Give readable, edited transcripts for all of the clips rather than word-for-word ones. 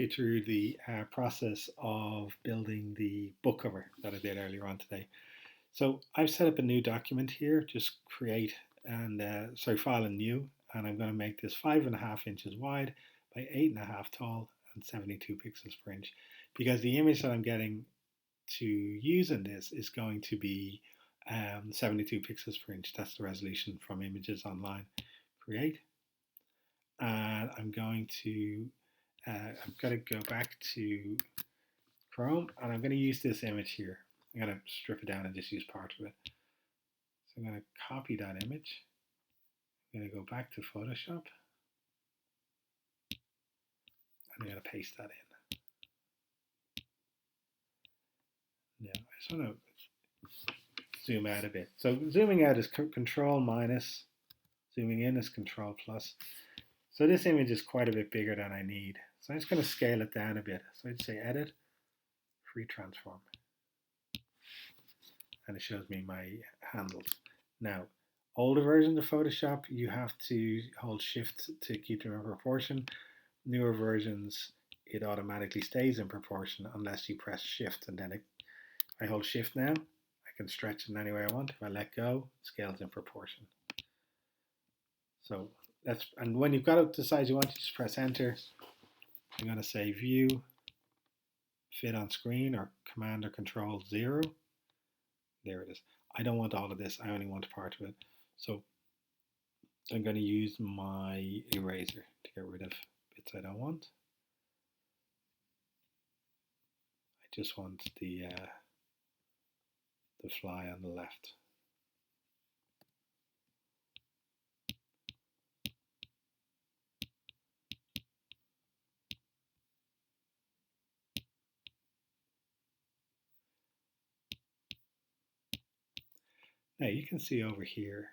through the process of building the book cover that I did earlier on today. So I've set up a new document here, just create and file and new, and I'm going to make this 5.5 inches wide by 8.5 tall and 72 pixels per inch, because the image that I'm getting to use in this is going to be 72 pixels per inch. That's the resolution from Images Online. Create, and I'm going to I've got to go back to Chrome, and I'm going to use this image here. I'm going to strip it down and just use part of it. So I'm going to copy that image. I'm going to go back to Photoshop, and I'm going to paste that in. Now I just want to zoom out a bit. So zooming out is Control minus, zooming in is Control plus. So this image is quite a bit bigger than I need. So I'm just going to scale it down a bit. So I'd say Edit, Free Transform, and it shows me my handles. Now, older versions of Photoshop, you have to hold Shift to keep them in proportion. Newer versions, it automatically stays in proportion unless you press Shift, and then I hold Shift now, I can stretch it in any way I want. If I let go, it scales in proportion. So and when you've got it the size you want, you just press Enter. I'm going to say View, Fit on Screen, or Command or Control 0. There it is. I don't want all of this, I only want part of it. So I'm going to use my eraser to get rid of bits I don't want. I just want the fly on the left. Now you can see over here,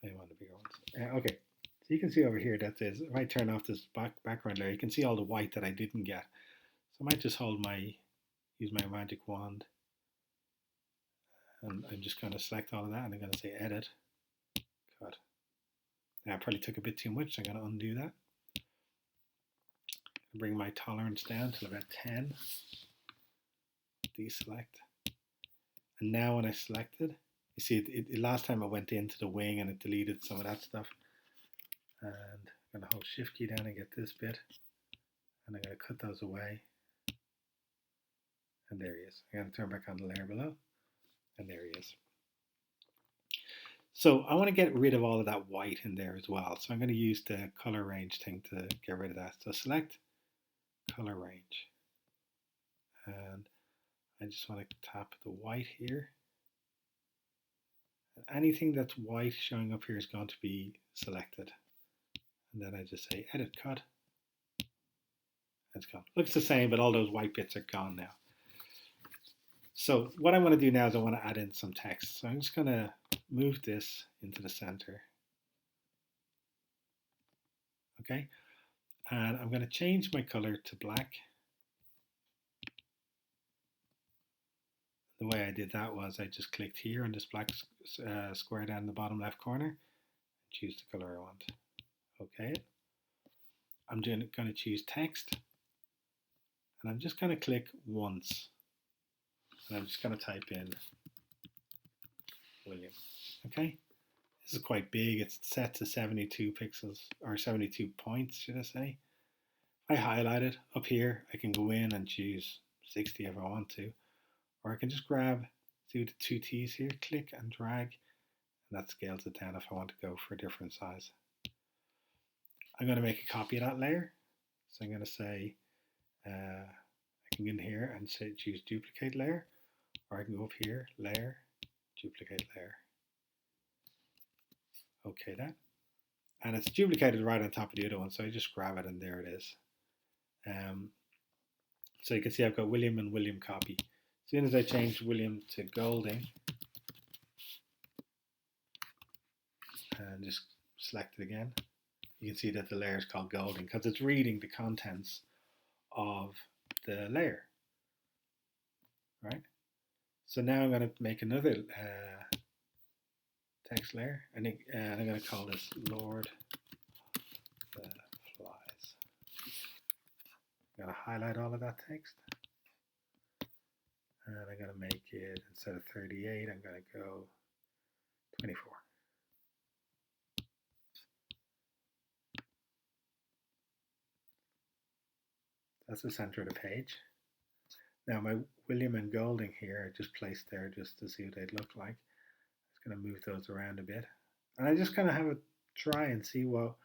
I want the bigger ones. Okay, so you can see over here that says, if I turn off this background layer, you can see all the white that I didn't get. So I might just use my magic wand, and I'm just going to select all of that, and I'm going to say Edit, Cut. Now I probably took a bit too much, so I'm going to undo that. Bring my tolerance down to about 10. Deselect. And now when I selected, you see last time I went into the wing and it deleted some of that stuff. And I'm going to hold Shift key down and get this bit. And I'm going to cut those away. And there he is. I'm going to turn back on the layer below. And there he is. So I want to get rid of all of that white in there as well. So I'm going to use the color range thing to get rid of that. So select color range. And I just want to tap the white here. And anything that's white showing up here is going to be selected. And then I just say Edit, Cut. It's gone. Looks the same, but all those white bits are gone now. So what I want to do now is I want to add in some text. So I'm just going to move this into the center. Okay. And I'm going to change my color to black. The way I did that was I just clicked here on this black square down in the bottom left corner, choose the color I want. Okay. I'm going to choose text, and I'm just going to click once, and I'm just going to type in William. Okay. This is quite big. It's set to 72 pixels, or 72 points, should I say. If I highlight it up here, I can go in and choose 60 if I want to. Or I can just grab, see the two T's here, click and drag, and that scales it down if I want to go for a different size. I'm going to make a copy of that layer. So I'm going to say, I can go in here and say choose duplicate layer, or I can go up here, layer, duplicate layer. Okay, that. And it's duplicated right on top of the other one, so I just grab it and there it is. So you can see I've got William and William copy. As soon as I change William to Golding, and just select it again, you can see that the layer is called Golding because it's reading the contents of the layer. Right? So now I'm going to make another text layer, and I'm going to call this Lord highlight all of that text. And I'm going to make it, instead of 38, I'm going to go 24. That's the center of the page. Now my William and Golding here, I just placed there just to see what they'd look like. I'm going to move those around a bit. And I just kind of have a try and see what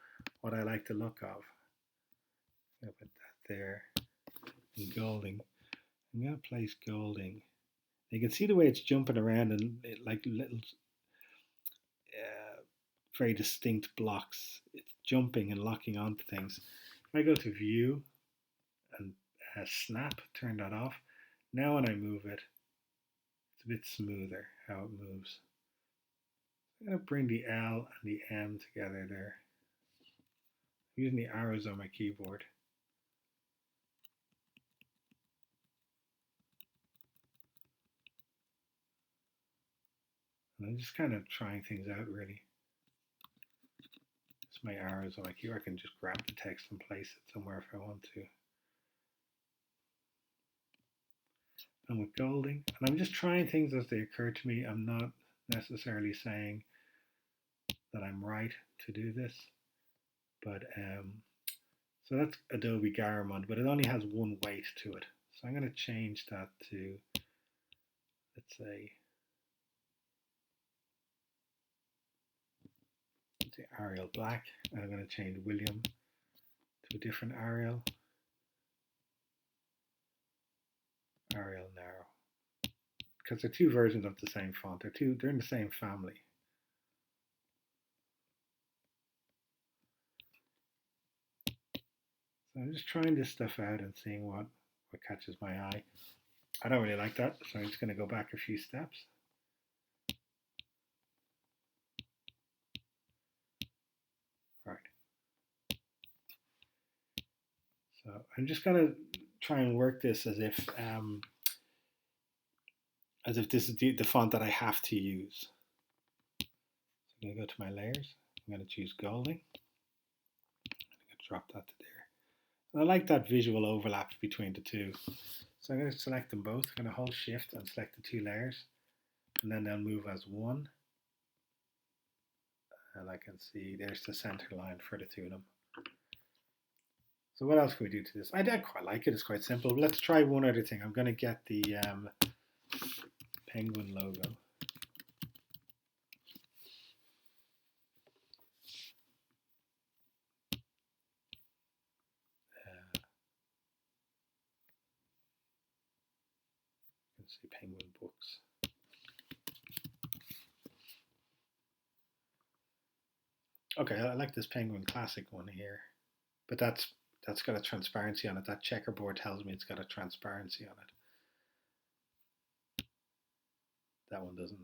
I like the look of. I'm going to put that there. And Golding. I'm going to place Golding. You can see the way it's jumping around and like little very distinct blocks. It's jumping and locking onto things. If I go to View and Snap, turn that off. Now when I move it, it's a bit smoother how it moves. I'm going to bring the L and the M together there. I'm using the arrows on my keyboard. And I'm just kind of trying things out really. It's my arrows on my keyboard. I can just grab the text and place it somewhere if I want to. And with Golding, and I'm just trying things as they occur to me. I'm not necessarily saying that I'm right to do this, but so that's Adobe Garamond, but it only has one weight to it. So I'm going to change that to, let's say, Arial Black, and I'm going to change William to a different Arial. Arial Narrow. Because they're two versions of the same font. They're in the same family. So I'm just trying this stuff out and seeing what catches my eye. I don't really like that, so I'm just going to go back a few steps. Right. So I'm just going to try and work this as if this is the font that I have to use. So I'm going to go to my layers. I'm going to choose Golding. I'm going to drop that to there. And I like that visual overlap between the two. So I'm going to select them both. I'm going to hold Shift and select the two layers. And then they'll move as one. And I can see there's the center line for the two of them. So what else can we do to this? I quite like it. It's quite simple. But let's try one other thing. I'm going to get the Penguin logo. Let's see, Penguin Books. Okay, I like this Penguin Classic one here, but that's got a transparency on it. That checkerboard tells me it's got a transparency on it. That one doesn't.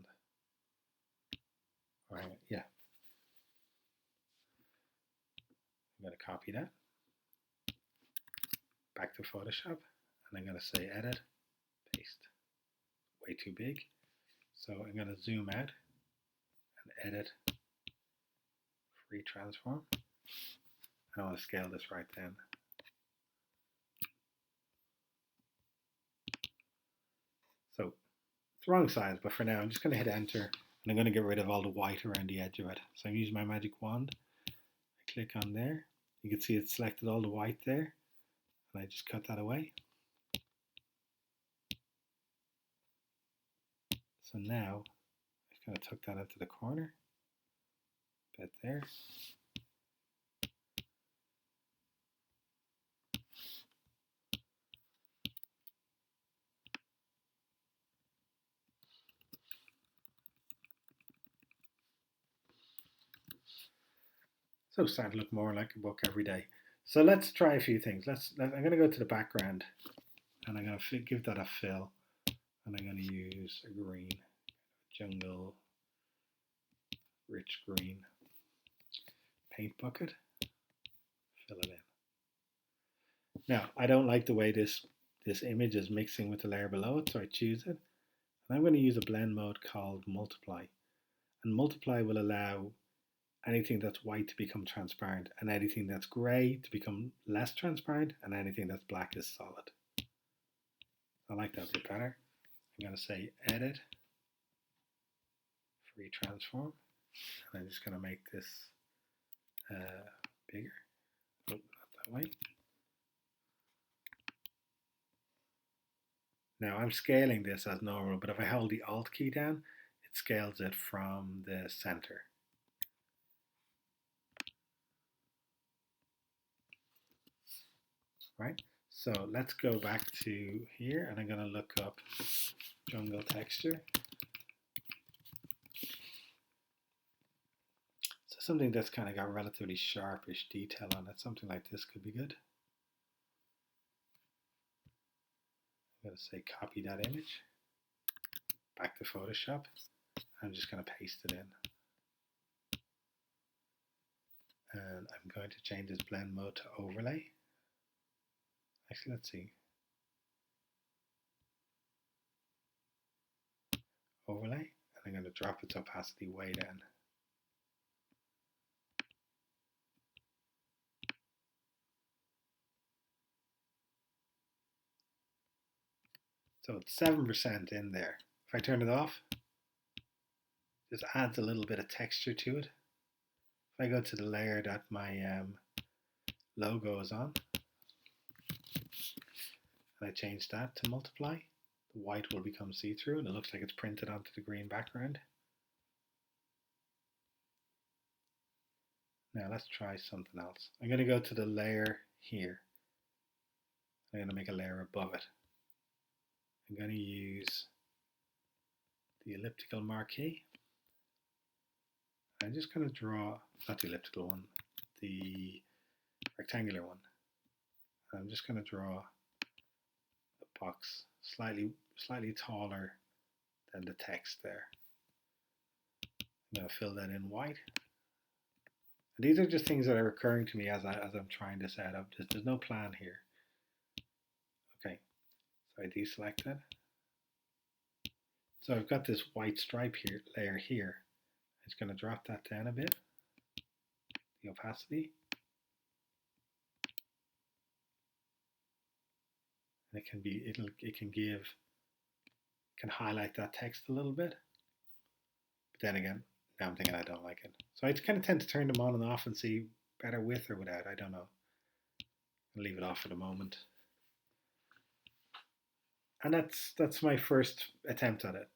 All right, yeah. I'm going to copy that back to Photoshop, and I'm going to say Edit, Paste. Way too big. So I'm going to zoom out and edit free transform. I want to scale this right down. So it's the wrong size, but for now I'm just going to hit enter and I'm going to get rid of all the white around the edge of it. So I'm using my magic wand. I click on there. You can see it's selected all the white there. And I just cut that away. So now I just kind of tuck that into the corner. Bit there. So it's starting to look more like a book every day. So let's try a few things. I'm going to go to the background and I'm going to give that a fill. And I'm going to use a green, jungle, rich green paint bucket. Fill it in. Now, I don't like the way this image is mixing with the layer below it, so I choose it. And I'm going to use a blend mode called Multiply. And Multiply will allow anything that's white to become transparent, and anything that's grey to become less transparent, and anything that's black is solid. I like that a bit better. I'm going to say edit, free transform, and I'm just going to make this bigger. Oh, not that way. Now I'm scaling this as normal, but if I hold the Alt key down, it scales it from the center. Right, so let's go back to here, and I'm going to look up jungle texture. So something that's kind of got relatively sharpish detail on it, something like this could be good. I'm going to say copy that image, back to Photoshop. I'm just going to paste it in. And I'm going to change this blend mode to overlay. Actually, let's see. Overlay, and I'm going to drop its opacity way down. So it's 7% in there. If I turn it off, just adds a little bit of texture to it. If I go to the layer that my logo is on, and I change that to multiply, the white will become see-through, and it looks like it's printed onto the green background. Now let's try something else. I'm going to go to the layer here. I'm going to make a layer above it. I'm going to use the elliptical marquee. I'm just going to draw, not the elliptical one, the rectangular one. I'm just going to draw a box slightly taller than the text there. I'm going to fill that in white. And these are just things that are occurring to me as I'm trying this out. There's no plan here. Okay, so I deselect it. So I've got this white stripe here, layer here. I'm just going to drop that down a bit, the opacity. And it can highlight that text a little bit. But then again, now I'm thinking I don't like it. So I kind of tend to turn them on and off and see better with or without. I don't know. I'll leave it off for the moment. And that's my first attempt at it.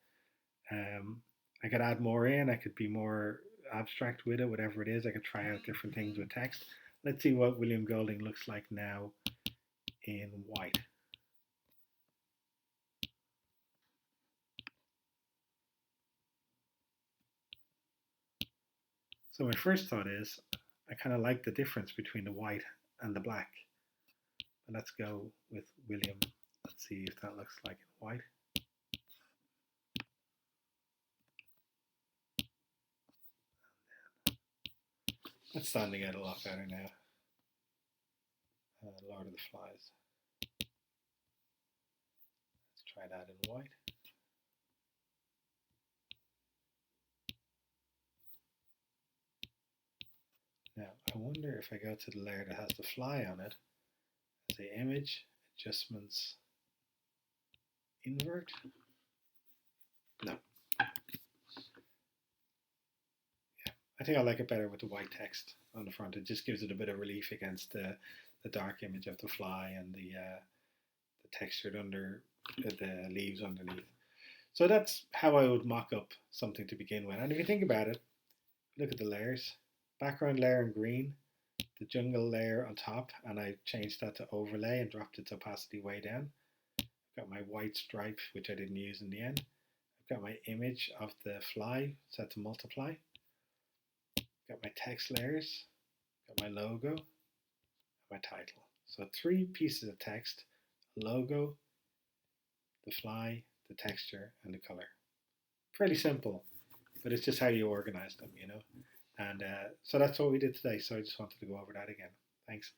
I could add more in. I could be more abstract with it, whatever it is. I could try out different things with text. Let's see what William Golding looks like now in white. So my first thought is I kind of like the difference between the white and the black. But let's go with William. Let's see if that looks like in white. That's standing out a lot better now. Lord of the Flies. Let's try that in white. Now, I wonder if I go to the layer that has the fly on it, say image, adjustments, invert. No. Yeah, I think I like it better with the white text on the front. It just gives it a bit of relief against the dark image of the fly and the textured under the leaves underneath. So that's how I would mock up something to begin with. And if you think about it, look at the layers. Background layer in green, the jungle layer on top, and I changed that to overlay and dropped its opacity way down. I've got my white stripe, which I didn't use in the end. I've got my image of the fly set to multiply. I've got my text layers, got my logo, and my title. So 3 pieces of text, a logo, the fly, the texture, and the color. Fairly simple, but it's just how you organize them, you know. And so that's what we did today. So I just wanted to go over that again. Thanks.